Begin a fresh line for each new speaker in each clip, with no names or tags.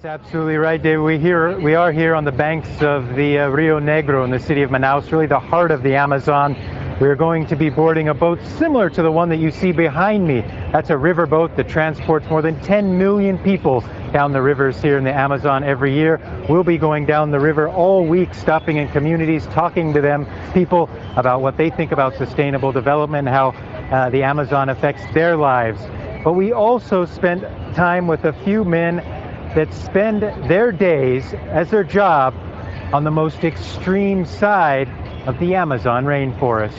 That's absolutely right, David. We are here on the banks of the Rio Negro in the city of Manaus, really the heart of the Amazon. We're going to be boarding a boat similar to the one that you see behind me. That's a river boat that transports more than 10 million people down the rivers here in the Amazon every year. We'll be going down the river all week, stopping in communities, talking to them, people, about what they think about sustainable development, how the Amazon affects their lives. But we also spent time with a few men that spend their days as their job on the most extreme side of the Amazon rainforest.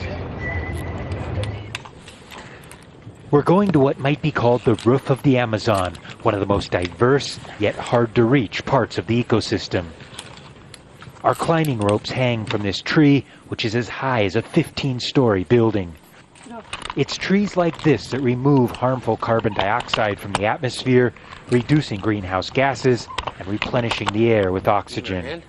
We're going to what might be called the roof of the Amazon, one of the most diverse yet hard to reach parts of the ecosystem. Our climbing ropes hang from this tree, which is as high as a 15-story building. It's trees like this that remove harmful carbon dioxide from the atmosphere, reducing greenhouse gases and replenishing the air with oxygen.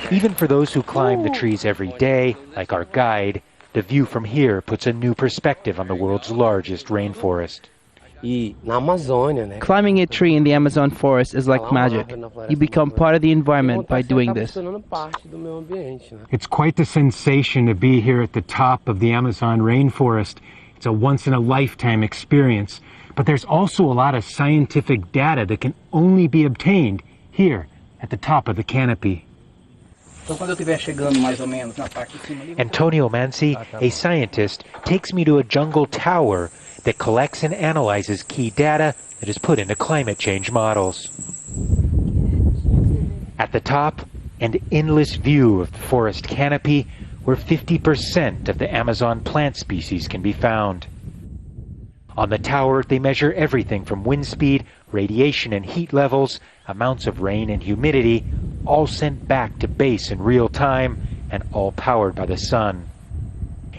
Even for those who climb the trees every day, like our guide, the view from here puts a new perspective on the world's largest rainforest.
Climbing a tree in the Amazon forest is like magic. You become part of the environment by doing this.
It's quite the sensation to be here at the top of the Amazon rainforest. It's a once-in-a-lifetime experience. But there's also a lot of scientific data that can only be obtained here at the top of the canopy. Antonio MANZI, a scientist, takes me to a jungle tower that collects and analyzes key data that is put into climate change models. At the top, an endless view of the forest canopy where 50% of the Amazon plant species can be found. On the tower, they measure everything from wind speed, radiation and heat levels, amounts of rain and humidity, all sent back to base in real time and all powered by the sun.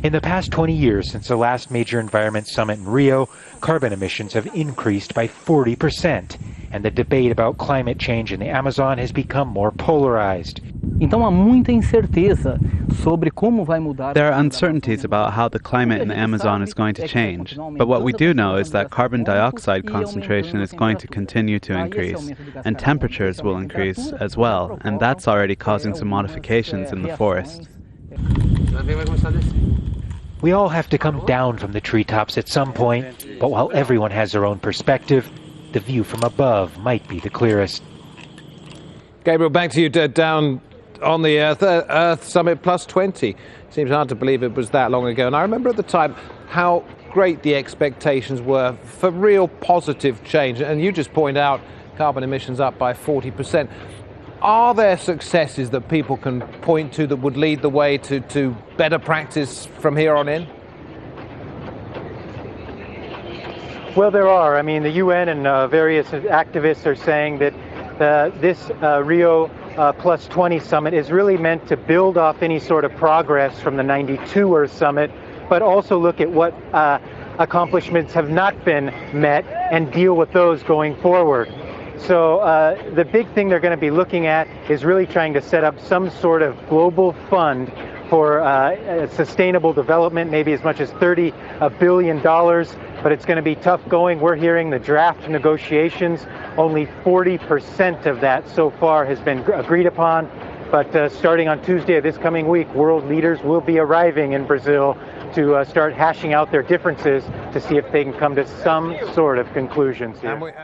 In the past 20 years since the last major environment summit in Rio, carbon emissions have increased by 40%, and the debate about climate change in the Amazon has become more polarized.
There are uncertainties about how the climate in the Amazon is going to change, but what we do know is that carbon dioxide concentration is going to continue to increase, and temperatures will increase as well, and that's already causing some modifications in the forest.
We all have to come down from the treetops at some point, but while everyone has their own perspective, the view from above might be the clearest.
Gabriel, back to you down on the Earth Summit Plus 20. Seems hard to believe it was that long ago. And I remember at the time how great the expectations were for real positive change. And you just point out carbon emissions up by 40%. Are there successes that people can point to that would lead the way to better practice from here on in?
Well, there are. I mean, the UN and various activists are saying that this Rio Plus 20 summit is really meant to build off any sort of progress from the 92 Earth Summit, but also look at what accomplishments have not been met and deal with those going forward. So the big thing they're going to be looking at is really trying to set up some sort of global fund for sustainable development, maybe as much as $30 billion, but it's going to be tough going. We're hearing the draft negotiations, only 40% of that so far has been agreed upon, but starting on Tuesday of this coming week, world leaders will be arriving in Brazil to start hashing out their differences to see if they can come to some sort of conclusions here.